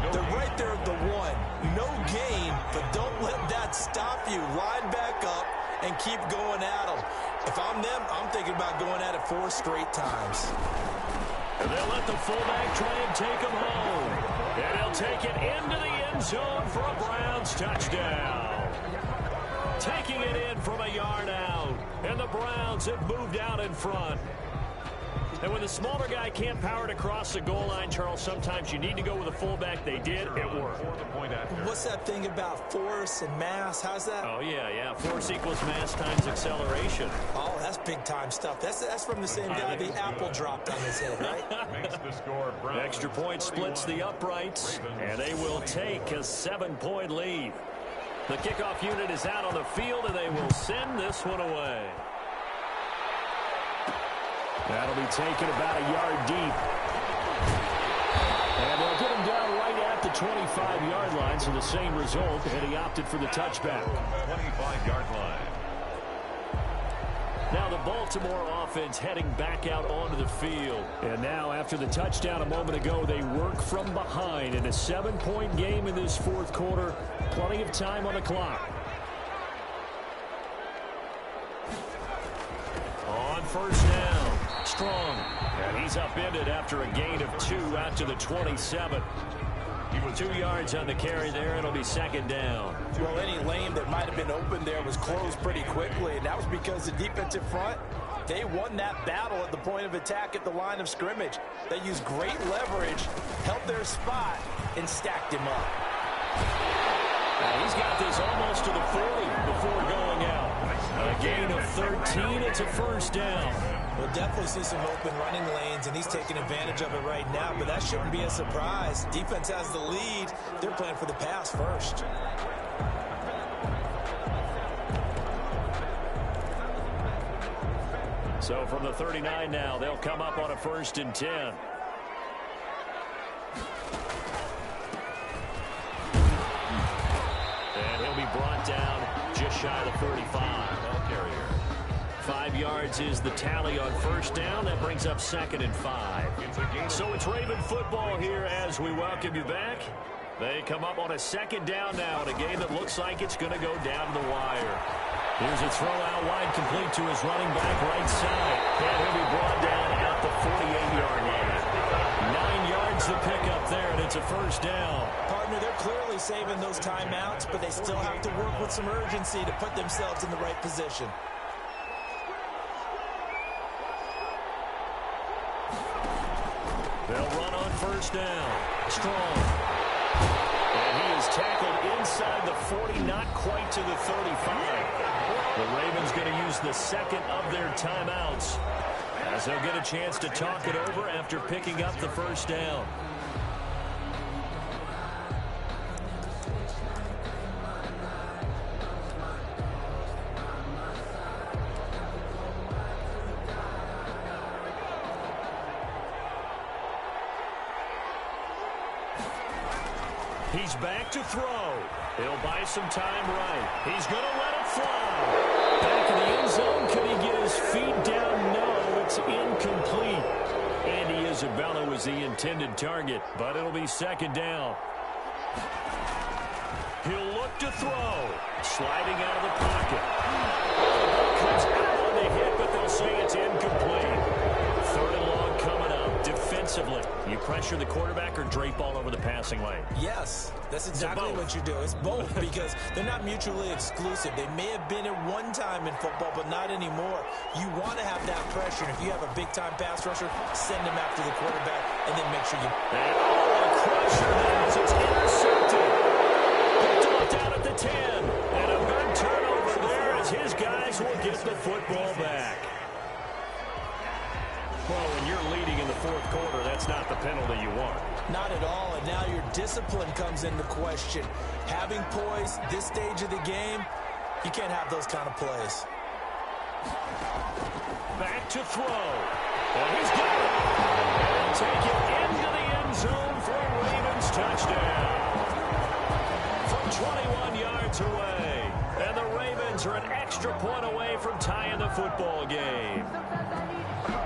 They're right there at the 1. No gain, but don't let that stop you. Line back up and keep going at them. If I'm them, I'm thinking about going at it 4 straight times. And they'll let the fullback try and take him home. And he'll take it into the end zone for a Browns touchdown. Taking it in from a yard out. And the Browns have moved out in front. And when the smaller guy can't power it across the goal line, Charles, sometimes you need to go with a fullback. They did. It worked. What's that thing about force and mass? How's that? Oh, yeah. Force equals mass times acceleration. Oh, that's big-time stuff. That's from the same guy the apple dropped on his head, right? Extra point splits the uprights, and they will take a 7-point lead. The kickoff unit is out on the field, and they will send this one away. That'll be taken about a yard deep. And they'll get him down right at the 25-yard line, so the same result, and he opted for the touchback. 25-yard line. Now the Baltimore offense heading back out onto the field. And now after the touchdown a moment ago, they work from behind in a 7-point game in this fourth quarter. Plenty of time on the clock. On first down, Strong. And he's upended after a gain of 2 out to the 27. 2 yards on the carry there. It'll be second down. Well, any lane that might have been open there was closed pretty quickly, and that was because the defensive front, they won that battle at the point of attack at the line of scrimmage. They used great leverage, held their spot, and stacked him up. Now he's got this almost to the 40 before going out. A gain of 13. It's a first down. We'll definitely see some open running lanes, and he's taking advantage of it right now, but that shouldn't be a surprise. Defense has the lead. They're playing for the pass first. So from the 39 now, they'll come up on a 1st and 10. And he'll be brought down just shy of the 45. 5 yards is the tally on first down. That brings up 2nd and 5. So it's Raven football here as we welcome you back. They come up on a 2nd down now in a game that looks like it's going to go down to the wire. Here's a throw out wide, complete to his running back right side. And he'll be brought down at the 48-yard line. 9 yards the pickup there, and it's a first down. Partner, they're clearly saving those timeouts, but they still have to work with some urgency to put themselves in the right position. They'll run on first down. Strong. And he is tackled inside the 40, not quite to the 35. The Ravens going to use the 2nd of their timeouts as they'll get a chance to talk it over after picking up the first down. He's back to throw. He'll buy some time right. He's going to let it fly. Back in the end zone. Can he get his feet down? No, it's incomplete. Andy Isabella was the intended target, but it'll be 2nd down. He'll look to throw. Sliding out of the pocket. The ball comes out on the hit, but they'll say it's incomplete. 3rd and long coming up. Defensively, you pressure the quarterback or drape all over the passing lane? Yes, that's exactly what you do. It's both because they're not mutually exclusive. They may have been at one time in football, but not anymore. You want to have that pressure, and if you have a big-time pass rusher, send him after the quarterback, and then make sure you... And a crusher there as it's intercepted. Picked off down at the 10. And a big turnover there as his guys will get the football back. Well, when you're leading in the fourth quarter, that's not the penalty you want. Not at all, and now your discipline comes into question. Having poise this stage of the game, you can't have those kind of plays. Back to throw. And he's got it. And take it into the end zone for a Ravens touchdown. From 21 yards away. And the Ravens are an extra point away from tying the football game.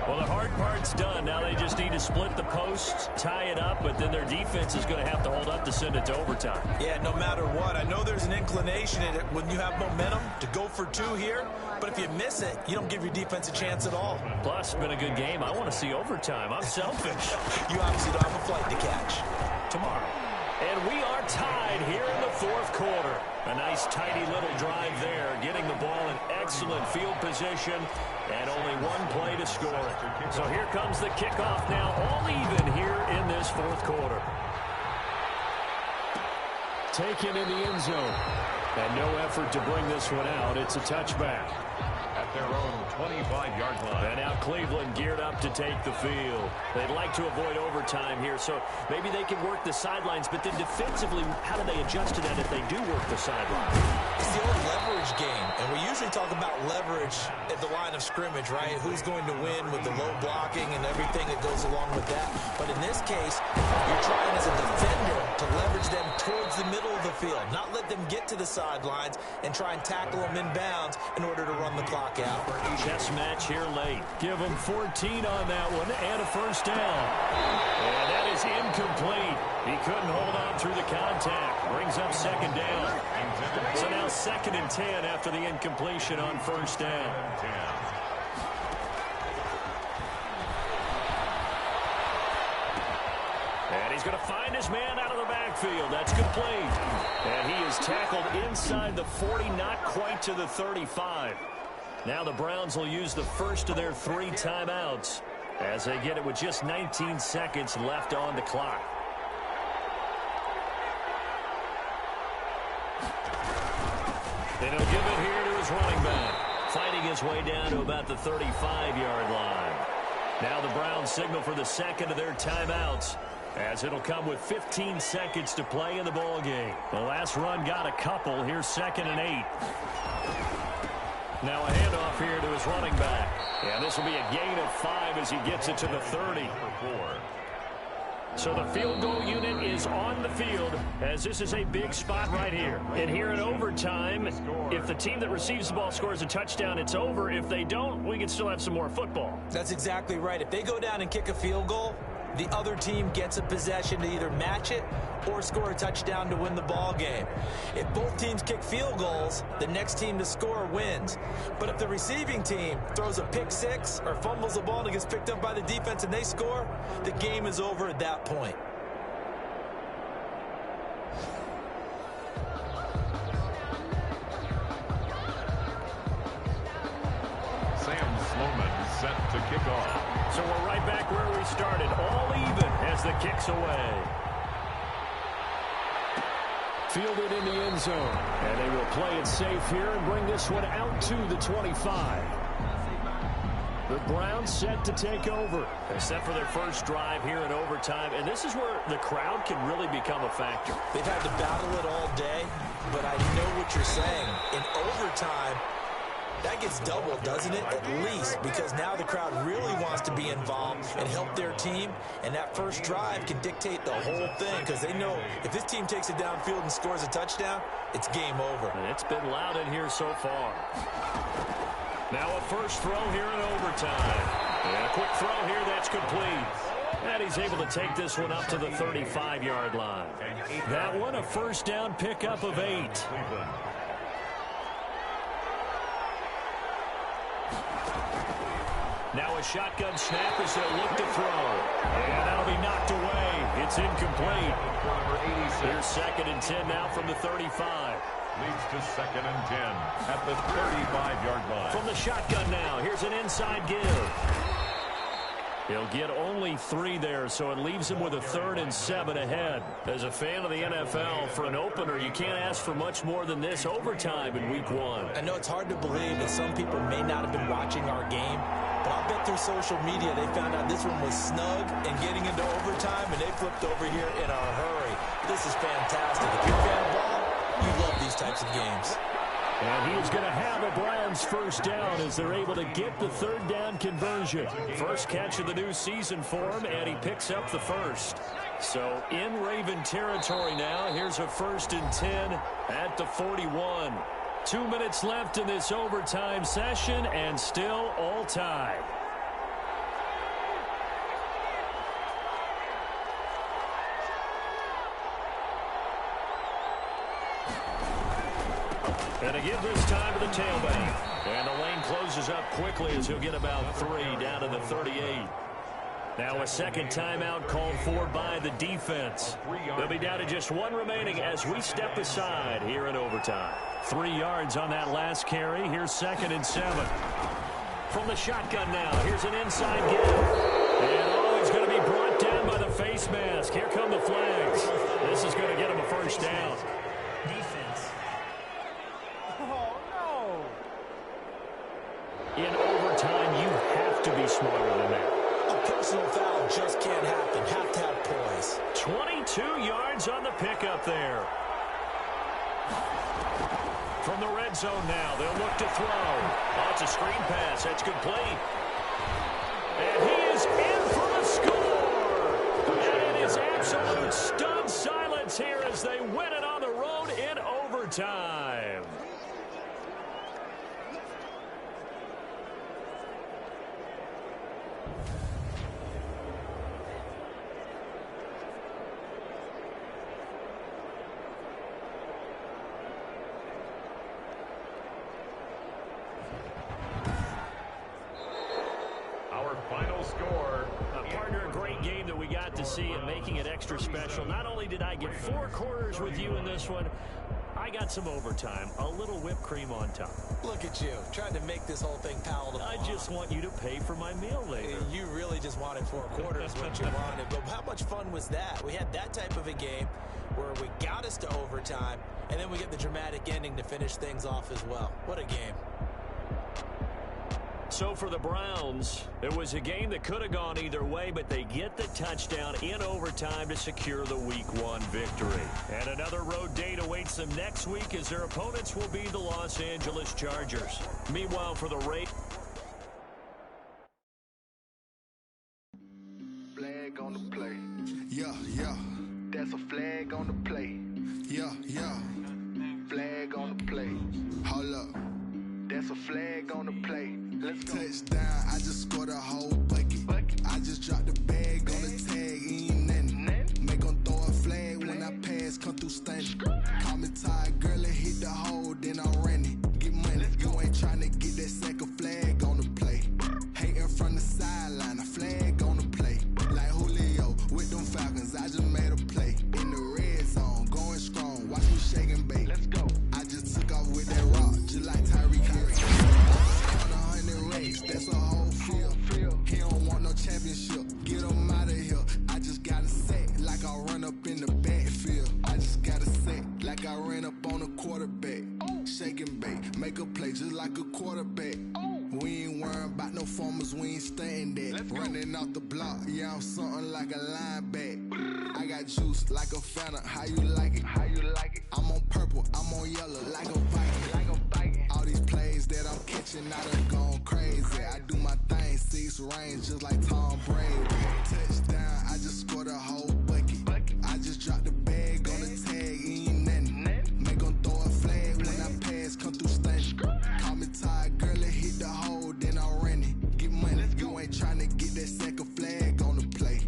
Well, the hard part's done. Now they just need to split the posts, tie it up, but then their defense is going to have to hold up to send it to overtime. Yeah, no matter what. I know there's an inclination in it when you have momentum to go for 2 here, but if you miss it, you don't give your defense a chance at all. Plus, it's been a good game. I want to see overtime. I'm selfish. You obviously don't have a flight to catch. Tomorrow. And we are tied here in the fourth quarter. A nice, tidy little drive there, getting the ball in excellent field position, and only one play to score it. So here comes the kickoff now, all even here in this fourth quarter. Taken in the end zone. And no effort to bring this one out. It's a touchback. At their own 25-yard line. And now Cleveland geared up to take the field. They'd like to avoid overtime here, so maybe they can work the sidelines, but then defensively, how do they adjust to that if they do work the sidelines? It's the old leverage game, and we usually talk about leverage at the line of scrimmage, right? Who's going to win with the low blocking and everything that goes along with that. But in this case, you're trying as a defender to leverage them towards the middle of the field, not let them get to the sidelines and try and tackle them in bounds in order to run the clock out. Chess match here late. Give them 14 on that one and a first down. And that is incomplete. He couldn't hold on through the contact. Brings up second down. So now 2nd and 10 after the incompletion on first down. And he's going to find his man out of the backfield. That's complete. And he is tackled inside the 40, not quite to the 35. Now the Browns will use the first of their 3 timeouts as they get it with just 19 seconds left on the clock. And he'll give it here to his running back, fighting his way down to about the 35-yard line. Now the Browns signal for the second of their timeouts, as it'll come with 15 seconds to play in the ball game. The last run got a couple. Here's 2nd and 8. Now a handoff here to his running back. And this will be a gain of 5 as he gets it to the 30. So the field goal unit is on the field, as this is a big spot right here. And here in overtime, if the team that receives the ball scores a touchdown, it's over. If they don't, we can still have some more football. That's exactly right. If they go down and kick a field goal, the other team gets a possession to either match it or score a touchdown to win the ball game. If both teams kick field goals, the next team to score wins. But if the receiving team throws a pick six or fumbles the ball and it gets picked up by the defense and they score, the game is over at that point. Sam Sloman set to kick off. So we're right back where we started, all even as the kick's away. Fielded in the end zone, and they will play it safe here and bring this one out to the 25. The Browns set to take over. They're set for their first drive here in overtime, and this is where the crowd can really become a factor. They've had to battle it all day, but I know what you're saying. In overtime, that gets doubled, doesn't it? At least, because now the crowd really wants to be involved and help their team, and that first drive can dictate the whole thing, because they know if this team takes it downfield and scores a touchdown, it's game over. And it's been loud in here so far. Now a first throw here in overtime. And a quick throw here that's complete. And he's able to take this one up to the 35-yard line. That one a first down pickup of 8. Now a shotgun snap as they'll look to throw. And that'll be knocked away. It's incomplete. Here's 2nd and 10 now from the 35. Leads to 2nd and 10 at the 35-yard line. From the shotgun now, here's an inside give. He'll get only 3 there, so it leaves him with a 3rd and 7 ahead. As a fan of the NFL, for an opener, you can't ask for much more than this overtime in Week 1. I know it's hard to believe that some people may not have been watching our game, but I'll bet through social media they found out this one was snug and getting into overtime, and they flipped over here in a hurry. This is fantastic. If you're a fan of ball, you love these types of games. And he's going to have a Browns first down as they're able to get the 3rd down conversion. First catch of the new season for him, and he picks up the first. So in Raven territory now, here's a 1st and 10 at the 41. 2 minutes left in this overtime session, and still all tied. And a give this time to the tailback. And the lane closes up quickly as he'll get about 3 down to the 38. Now a second timeout called for by the defense. They'll be down to just 1 remaining as we step aside here in overtime. 3 yards on that last carry. Here's 2nd and 7. From the shotgun now, here's an inside give. And he's going to be brought down by the face mask. Here come the flags. This is going to get him a first down. Defense. In overtime, you have to be smarter than that. A personal foul just can't happen. Have to have poise. 22 yards on the pickup there. From the red zone now, they'll look to throw. Oh, it's a screen pass. That's complete. And he is in for the score. And it is absolute stunned silence here as they win it on the road in overtime. Final score. Partner, a great game that we got to see and making it extra special. Not only did I get 4 quarters with you in this one, I got some overtime, a little whipped cream on top. Look at you, trying to make this whole thing palatable. I just want you to pay for my meal later. You really just wanted 4 quarters what you wanted. But how much fun was that? We had that type of a game where we got us to overtime, and then we get the dramatic ending to finish things off as well. What a game. So for the Browns, it was a game that could have gone either way, but they get the touchdown in overtime to secure the Week 1 victory. And another road date awaits them next week as their opponents will be the Los Angeles Chargers. Meanwhile, for the Raiders, flag on the play. Yeah, yeah. That's a flag on the play. Yeah, yeah. Flag on the play. Hold up. That's a flag on the play. Let's go. Touchdown, I just scored a whole bucket. I just dropped the bag on the tag, ain't nothing. Make them throw a flag when I pass, come through stunning. Call me tired, girl, and hit the hole, then I'm running. Get money, you ain't trying to get that second flag on the play. Hating from the sideline, a flag on the play. Like Julio with them Falcons, I just made a play. In the red zone, going strong, watch me shake and bake. Let's go. I just took off with that rock, just like Tyreek Hill. That's a whole field. He don't want no championship. Get him out of here. I just got a set like I run up in the backfield. I just got a set like I ran up on a quarterback. Shake and bake, make a play just like a quarterback. We ain't worrying about no formers, we ain't staying there. Running off the block, yeah, I'm something like a linebacker. I got juice like a Fanta, how you like it? How you like it? I'm on purple, I'm on yellow like a Viking. Like a Viking. All these plays that I'm catching, I done gone crazy. I do my thing, 6 range just like Tom Brady. Touchdown, I just scored a whole bucket. I just dropped the bag on the tag, ain't nothing. Make them throw a flag when I pass, come through stunning. Call me tired, girl, and hit the hole, then I'm running. Get money, you ain't trying to get that second flag on the play.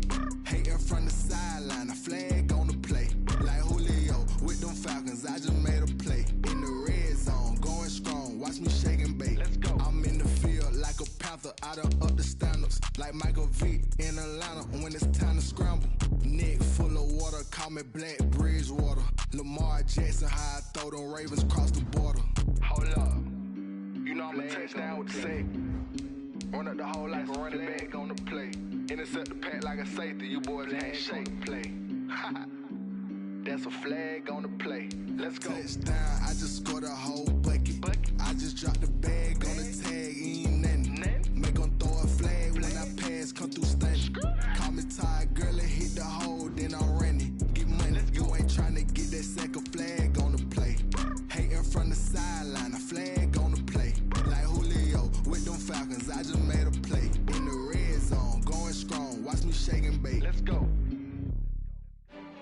Hating from the sideline, a flag on the play. Like Julio with them Falcons, I just made a play. In the red zone, going strong, watch me shake and bake. Let's go. I'm in the field like a panther, I done up the standards. Like Michael Vick in Atlanta when it's time to scramble. Neck full of water, call me Black Bridgewater. Lamar Jackson, how I throw them Ravens across the border. Hold up, you know I'm a touchdown with the sack. Run up the whole like a running back on the play. Intercept the pack like a safety, you boys ain't shake play. That's a flag on the play. Let's go. Touchdown, I just scored a